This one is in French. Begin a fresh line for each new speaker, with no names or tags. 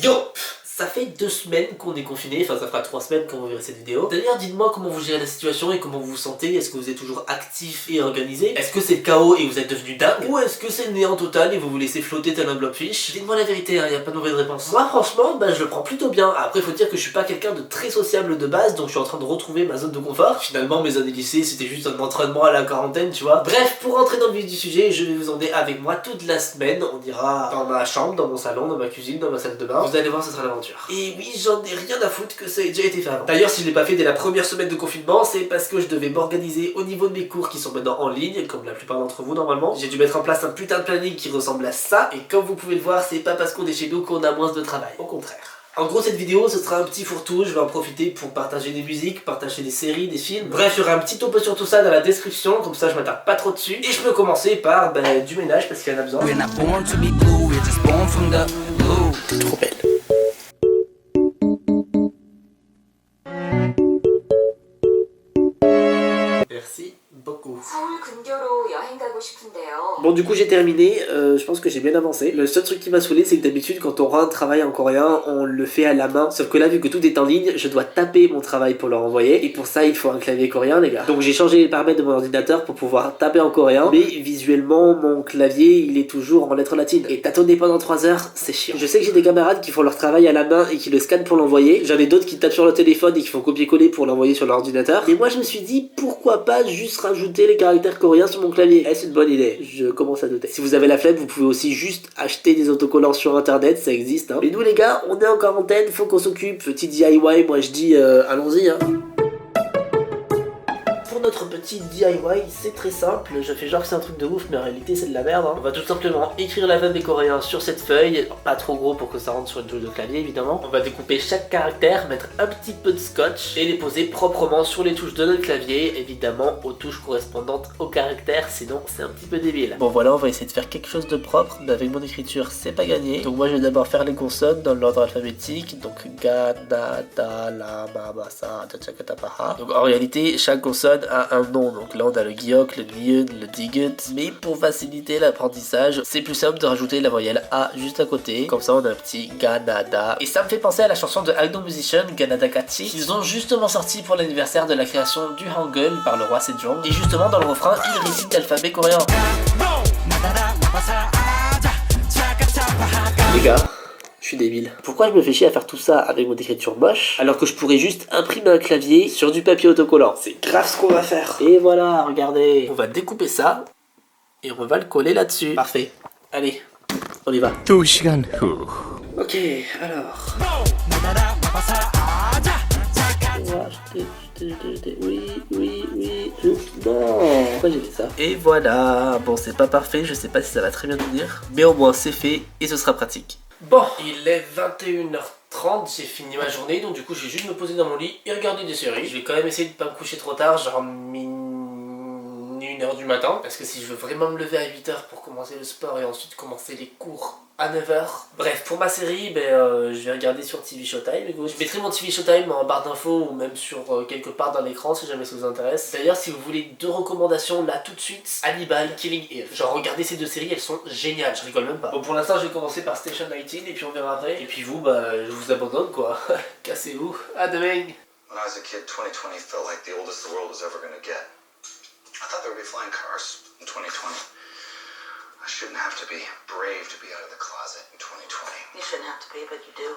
Yo! Ça fait 2 semaines qu'on est confiné, enfin ça fera 3 semaines quand vous verrez cette vidéo. D'ailleurs dites-moi comment vous gérez la situation et comment vous vous sentez. Est-ce que vous êtes toujours actif et organisé? Est-ce que c'est le chaos et vous êtes devenu dingue? Ou est-ce que c'est le néant total et vous vous laissez flotter tel un blobfish? Dites-moi la vérité, hein, y a pas de mauvaise réponse. Moi franchement, je le prends plutôt bien. Après faut dire que je suis pas quelqu'un de très sociable de base, donc je suis en train de retrouver ma zone de confort. Finalement mes années lycée c'était juste un entraînement à la quarantaine, tu vois. Bref, pour rentrer dans le vif du sujet, je vais vous emmener avec moi toute la semaine. On ira dans ma chambre, dans mon salon, dans ma cuisine, dans ma salle de bain. Vous allez voir, ce sera l'aventure. Et oui, j'en ai rien à foutre que ça ait déjà été fait avant. D'ailleurs, si je l'ai pas fait dès la première semaine de confinement, c'est parce que je devais m'organiser au niveau de mes cours qui sont maintenant en ligne, comme la plupart d'entre vous normalement. J'ai dû mettre en place un putain de planning qui ressemble à ça, et comme vous pouvez le voir, c'est pas parce qu'on est chez nous qu'on a moins de travail. Au contraire. En gros, cette vidéo, ce sera un petit fourre-tout. Je vais en profiter pour partager des musiques, partager des séries, des films. Bref, il y aura un petit topo sur tout ça dans la description, comme ça je m'attarde pas trop dessus. Et je peux commencer par du ménage parce qu'il y en a besoin. T'es trop belle. Merci beaucoup. Bon, du coup j'ai terminé, je pense que j'ai bien avancé. Le seul truc qui m'a saoulé, c'est que d'habitude quand on rend un travail en coréen, on le fait à la main. Sauf que là, vu que tout est en ligne, je dois taper mon travail pour le renvoyer. Et pour ça, il faut un clavier coréen, les gars. Donc j'ai changé les paramètres de mon ordinateur pour pouvoir taper en coréen. Mais visuellement, mon clavier, il est toujours en lettres latines. Et tâtonner pendant 3 heures, c'est chiant. Je sais que j'ai des camarades qui font leur travail à la main et qui le scannent pour l'envoyer. J'en ai d'autres qui tapent sur le téléphone et qui font copier-coller pour l'envoyer sur l'ordinateur. Mais moi, je me suis dit, pourquoi pas juste rajouter les caractères coréens sur mon clavier? C'est une bonne idée, je commence à douter. Si vous avez la flemme, vous pouvez aussi juste acheter des autocollants sur internet, ça existe hein. Mais nous les gars, on est en quarantaine, faut qu'on s'occupe. Petit DIY, moi je dis allons-y hein. Pour notre petit DIY, c'est très simple, je fais genre que c'est un truc de ouf, mais en réalité c'est de la merde hein. On va tout simplement écrire l'alphabet coréen sur cette feuille, pas trop gros pour que ça rentre sur une touche de clavier évidemment. On va découper chaque caractère, mettre un petit peu de scotch et les poser proprement sur les touches de notre clavier, évidemment aux touches correspondantes au caractère, sinon c'est un petit peu débile. Bon voilà, on va essayer de faire quelque chose de propre, mais avec mon écriture c'est pas gagné. Donc moi je vais d'abord faire les consonnes dans l'ordre alphabétique, donc ga, da, da, la, ma, ma, sa, ta, cha, ka, ta, pa, ha. Donc en réalité chaque consonne a un nom, donc là on a le gyok, le nyun, le digut, mais pour faciliter l'apprentissage, c'est plus simple de rajouter la voyelle A juste à côté, comme ça on a un petit Ganada. Et ça me fait penser à la chanson de Idol Musician, Ganada Kachi, qu'ils ont justement sorti pour l'anniversaire de la création du Hangul par le roi Sejong, et justement dans le refrain, il récite l'alphabet coréen. Les gars, je suis débile. Pourquoi je me fais chier à faire tout ça avec mon écriture moche alors que je pourrais juste imprimer un clavier sur du papier autocollant? C'est grave ce qu'on va faire. Et voilà, regardez. On va découper ça et on va le coller là-dessus. Parfait. Allez, on y va. Ok, alors. Oui. Non. Pourquoi j'ai fait ça? Et voilà. Bon, c'est pas parfait, je sais pas si ça va très bien tenir, mais au moins c'est fait et ce sera pratique. Bon, il est 21h30, j'ai fini ma journée, donc du coup je vais juste me poser dans mon lit et regarder des séries. Je vais quand même essayer de pas me coucher trop tard, genre 1h du matin, parce que si je veux vraiment me lever à 8h pour commencer le sport et ensuite commencer les cours à 9h. Bref, pour ma série, je vais regarder sur TV Showtime. Je mettrai mon TV Showtime en barre d'infos ou même sur quelque part dans l'écran si jamais ça vous intéresse. D'ailleurs, si vous voulez 2 recommandations là tout de suite, Hannibal, Killing Eve. Genre regardez ces 2 séries, elles sont géniales, je rigole même pas. Bon, pour l'instant je vais commencer par Station 19 et puis on verra après. Et puis vous, je vous abandonne quoi. Cassez-vous, à demain. When I was a kid, 2020 felt like the oldest the world was ever gonna get. I thought there would be flying cars in 2020. I shouldn't have to be brave to be out of the closet in 2020. You shouldn't have to be, but you do.